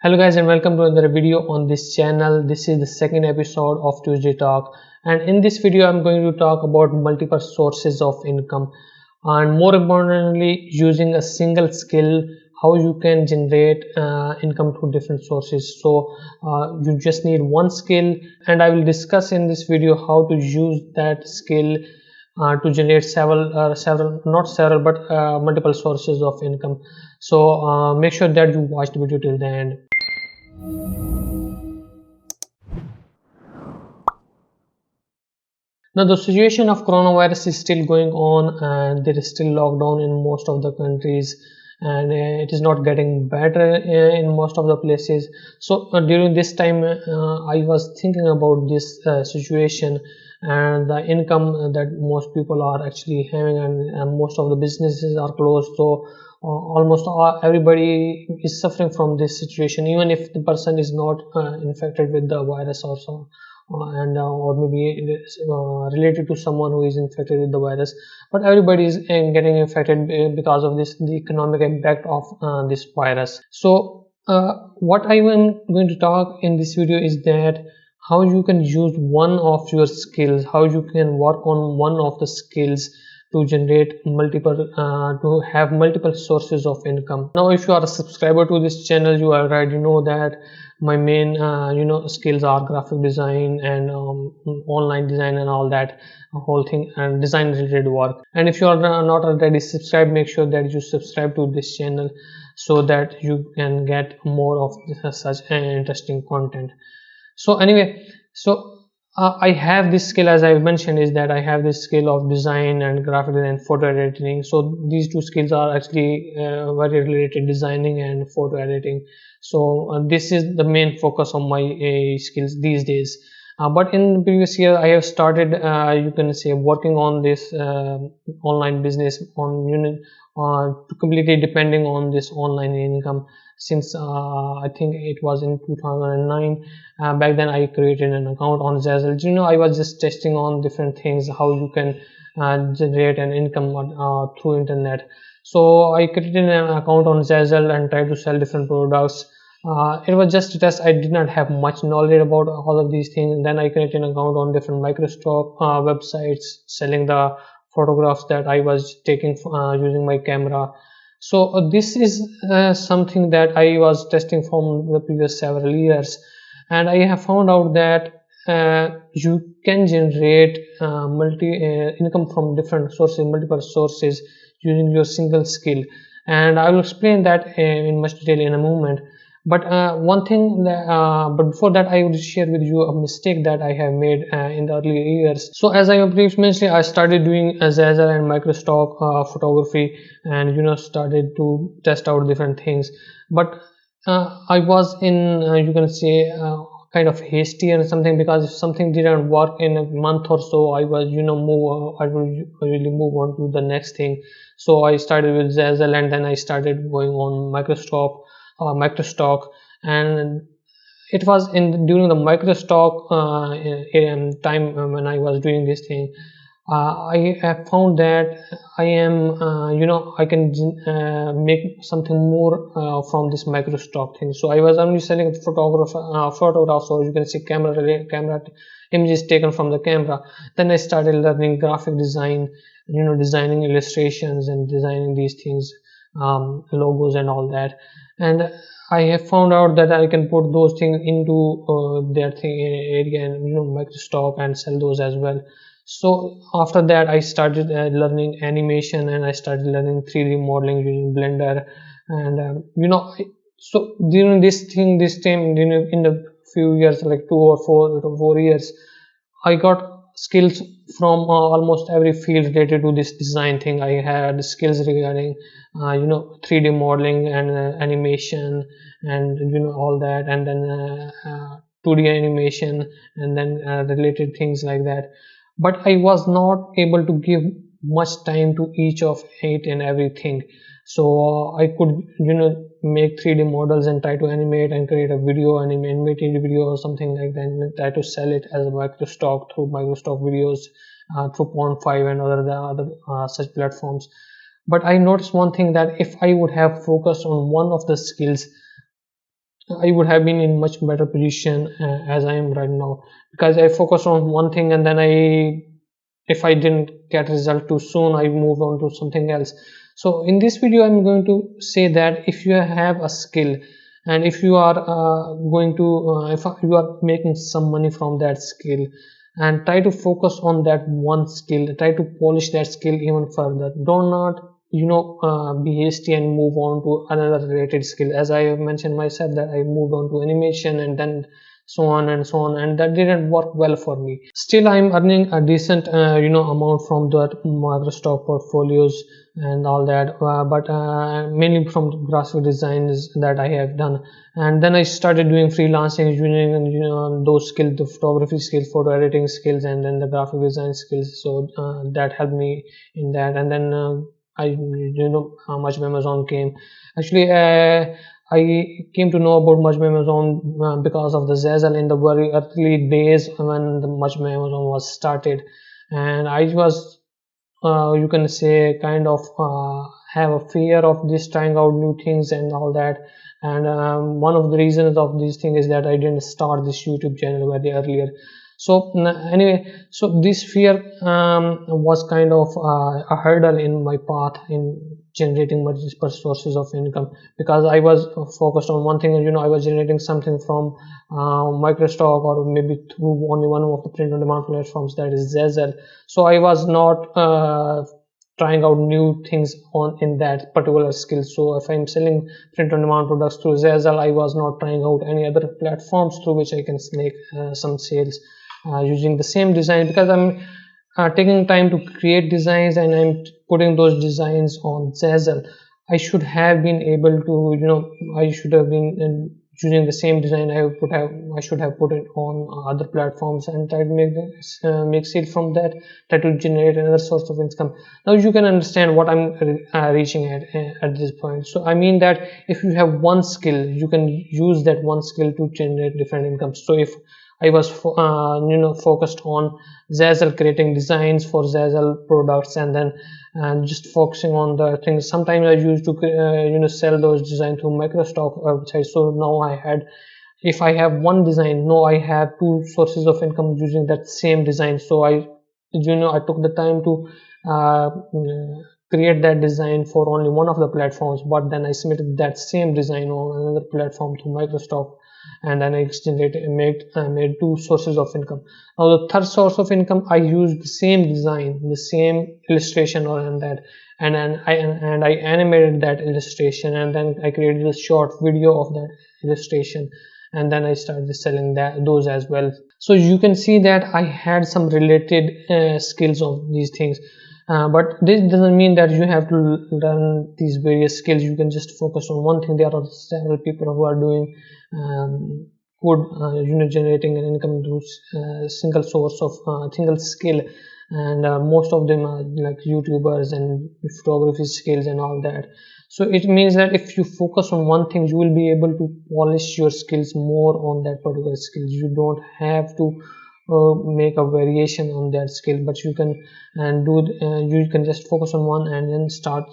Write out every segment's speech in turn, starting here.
Hello guys and welcome to another video on this channel. This is the second episode of Tuesday Talk, and in this video I'm going to talk about multiple sources of income and more importantly using a single skill, how you can generate income through different sources. So you just need one skill, and I will discuss in this video how to use that skill to generate multiple sources of income. So make sure that you watch the video till the end. Now the situation of coronavirus is still going on, and there is still lockdown in most of the countries, and it is not getting better in most of the places. So during this time I was thinking about this situation and the income that most people are actually having, and most of the businesses are closed. So almost everybody is suffering from this situation, even if the person is not infected with the virus also, or maybe it is related to someone who is infected with the virus, but everybody is getting infected because of the economic impact of this virus. So what I am going to talk in this video is that how you can use one of your skills, how you can work on one of the skills to generate to have multiple sources of income. Now if you are a subscriber to this channel, you already know that my main skills are graphic design and online design and all that whole thing, and design related work. And if you are not already subscribed, make sure that you subscribe to this channel so that you can get more of such interesting content. So anyway, I have this skill, as I mentioned, is that I have this skill of design and graphic design, photo editing. So these two skills are actually very related, designing and photo editing. So this is the main focus of my skills these days. But in the previous year I have started you can say working on this online business on completely depending on this online income since I think it was in 2009. Back then I created an account on Zazzle. I was just testing on different things, how you can generate an income through internet. So I created an account on Zazzle and tried to sell different products. It was just a test. I did not have much knowledge about all of these things. And then I created an account on different microstock websites selling the photographs that I was taking using my camera. So this is something that I was testing from the previous several years, and I have found out that you can generate income from different sources, multiple sources, using your single skill, and I will explain that in much detail in a moment. But one thing but before that I will share with you a mistake that I have made in the earlier years. So as I previously mentioned, I started doing Zazzle and microstock photography, and started to test out different things. But I was in you can say kind of hasty or something, because if something didn't work in a month or so, I was I will really move on to the next thing. So I started with Zazzle, and then I started going on microstock, and it was during the microstock time when I was doing this thing. I have found that I am I can make something more from this microstock thing. So I was only selling photographs, or you can say camera images taken from the camera. Then I started learning graphic design, designing illustrations and designing these things, logos and all that. And I have found out that I can put those things into their thing area and microstock and sell those as well. So after that I started learning animation, and I started learning 3D modeling using Blender. And so during this time in a few years, like 4 years, I got skills from almost every field related to this design thing. I had skills regarding 3D modeling and animation and all that, and then 2D animation, and then related things like that. But I was not able to give much time to each of it and everything. So I could make 3D models and try to animate and create a video, animated video or something like that, and try to sell it as a microstock through microstock videos, through Pond5 and other such platforms. But I noticed one thing, that if I would have focused on one of the skills, I would have been in much better position as I am right now, because I focused on one thing, and then if I didn't get result too soon, I moved on to something else. So in this video I'm going to say that if you have a skill, and if you are if you are making some money from that skill, and try to focus on that one skill, try to polish that skill even further. Do not be hasty and move on to another related skill. As I have mentioned myself, that I moved on to animation, and then so on and so on, and that didn't work well for me. Still, I'm earning a decent amount from the Microsoft portfolios and all that, but mainly from the graphic designs that I have done. And then I started doing freelancing using those skills, the photography skills, photo editing skills, and then the graphic design skills. So that helped me in that. And then I how much Amazon came. Actually, I came to know about Much by Amazon because of the Zazzle in the very early days when the Much by Amazon was started, and I was you can say kind of have a fear of this, trying out new things and all that. And one of the reasons of this thing is that I didn't start this YouTube channel very earlier. So anyway, so this fear was kind of a hurdle in my path in generating multiple sources of income, because I was focused on one thing. I was generating something from Microstock, or maybe through only one of the print on demand platforms, that is Zazzle. So I was not trying out new things in that particular skill. So if I'm selling print on demand products through Zazzle, I was not trying out any other platforms through which I can make some sales using the same design, because I'm taking time to create designs and I'm putting those designs on Zazzle. I should have been able to, I should have been using the same design. I should have put it on other platforms and try to make sale from that, try to generate another source of income. Now you can understand what I'm reaching at this point. So I mean that if you have one skill, you can use that one skill to generate different incomes. So if I was focused on Zazzle, creating designs for Zazzle products, and then just focusing on the things. Sometimes I used to sell those designs through Microstock website. So now if I have one design, now I have two sources of income using that same design. So I took the time to create that design for only one of the platforms, but then I submitted that same design on another platform to Microstock, and then I made two sources of income. Now the third source of income, I used the same design, the same illustration on that, and then I animated that illustration, and then I created a short video of that illustration, and then I started selling those as well. So you can see that I had some related skills of these things. But this doesn't mean that you have to learn these various skills. You can just focus on one thing. There are several people who are doing good generating an income through single source of single skill, and most of them are like YouTubers and photography skills and all that. So it means that if you focus on one thing, you will be able to polish your skills more on that particular skill. You don't have to make a variation on that skill, but you can you can just focus on one and then start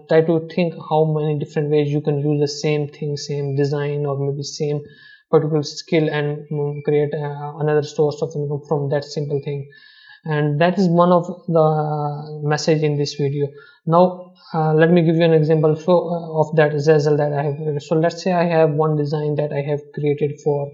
try to think how many different ways you can use the same thing, same design, or maybe same particular skill, and create another source of income from that simple thing. And that is one of the message in this video. Now let me give you an example of that Zazzle that I have created. So let's say I have one design that I have created for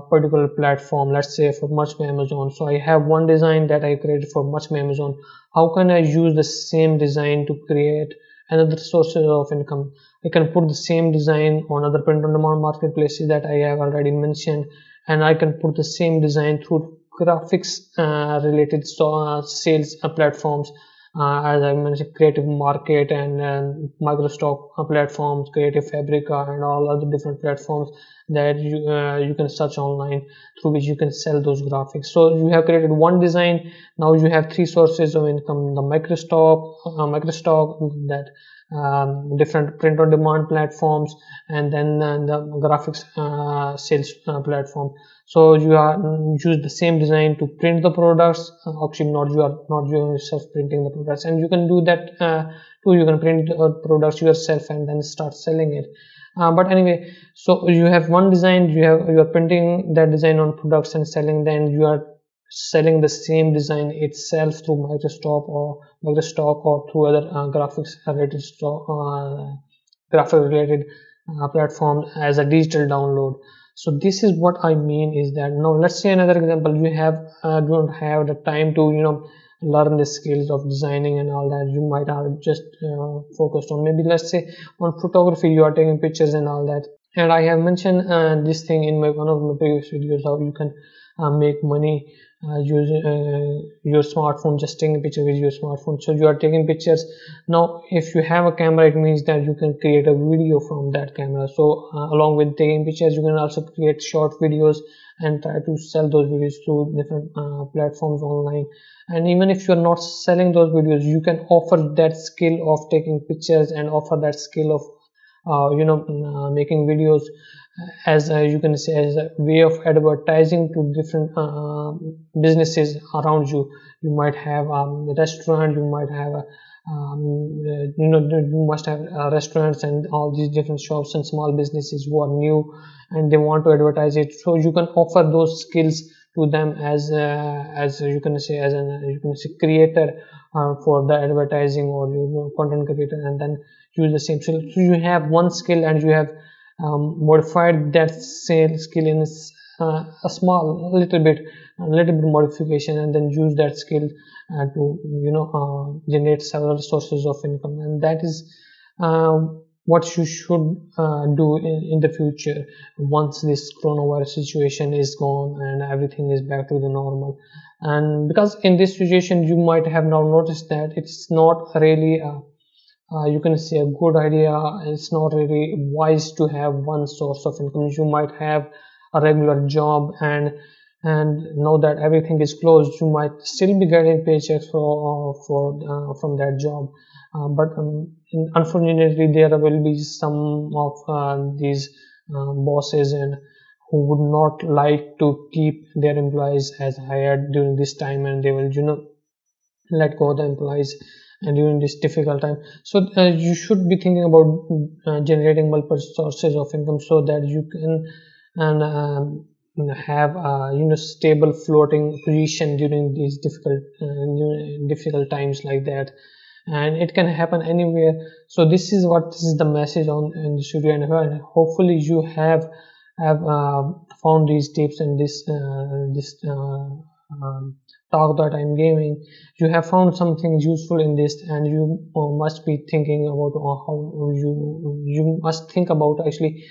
particular platform, let's say for Much by Amazon. So I have one design that I created for Much by Amazon. How can I use the same design to create another sources of income? I can put the same design on other print on demand marketplaces that I have already mentioned, and I can put the same design through graphics related sales platforms, as I mentioned, Creative Market and Microstock platforms, CREATIVEFABRICA, and all other different platforms that you can search online, through which you can sell those graphics. So you have created one design. Now you have three sources of income: the Microstock that different print on demand platforms, and then the graphics sales platform. So you use the same design to print the products. Actually, you are not yourself printing the products, and you can do that too. You can print the products yourself and then start selling it. But anyway, so you have one design, you are printing that design on products and selling, then you are selling the same design itself through Microstock or through other graphics related graphic related platform as a digital download. So this is what I mean is that, now let's say another example, you have don't have the time to learn the skills of designing and all that. You might have just focused on, maybe let's say on photography, you are taking pictures and all that. And I have mentioned this thing in one of my previous videos, how you can make money using your smartphone, just taking a picture with your smartphone. So you are taking pictures. Now if you have a camera, it means that you can create a video from that camera. So along with taking pictures, you can also create short videos and try to sell those videos through different platforms online. And even if you're not selling those videos, you can offer that skill of taking pictures and offer that skill of making videos as you can say as a way of advertising to different businesses around you. You might have a restaurant, you might have a you must have restaurants and all these different shops and small businesses who are new and they want to advertise it. So you can offer those skills to them as you can say as an creator for the advertising, or content creator, and then use the same skill. So you have one skill and you have modified that same skill in a little bit modification, and then use that skill to generate several sources of income. And that is what you should do in the future once this coronavirus situation is gone and everything is back to the normal. And because in this situation you might have now noticed that it's not really you can say a good idea, it's not really wise to have one source of income. You might have a regular job, and now that everything is closed, you might still be getting paychecks from that job, but unfortunately there will be some of these bosses and who would not like to keep their employees as hired during this time, and they will let go of the employees and during this difficult time. So you should be thinking about generating multiple sources of income so that you can have stable floating position during these difficult times like that. And it can happen anywhere. So this is the message in the studio, and hopefully you have found these tips and this talk that I'm giving. You have found something useful in this, and you must be thinking about how you must think about actually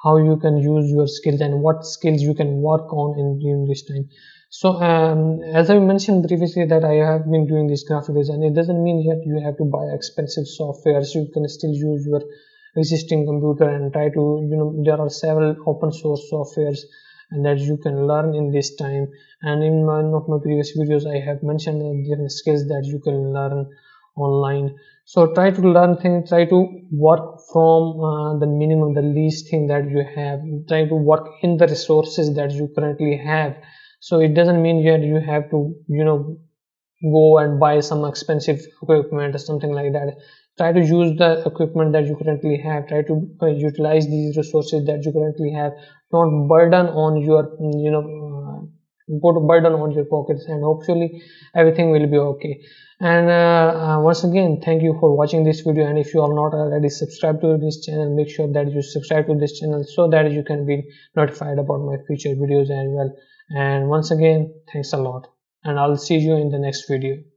how you can use your skills and what skills you can work on during this time. So as I mentioned previously that I have been doing this graphic design, it doesn't mean that you have to buy expensive softwares. You can still use your existing computer and try to there are several open source softwares and that you can learn in this time. And in one of my previous videos I have mentioned different skills that you can learn online. So try to learn things, try to work from the minimum, the least thing that you have. Try to work in the resources that you currently have. So it doesn't mean that you have to go and buy some expensive equipment or something like that. Try to use the equipment that you currently have. Try to utilize these resources that you currently have. Don't burden on your burden on your pockets, and hopefully everything will be okay. And once again, thank you for watching this video. And if you are not already subscribed to this channel, make sure that you subscribe to this channel so that you can be notified about my future videos as well. And once again, thanks a lot, and I'll see you in the next video.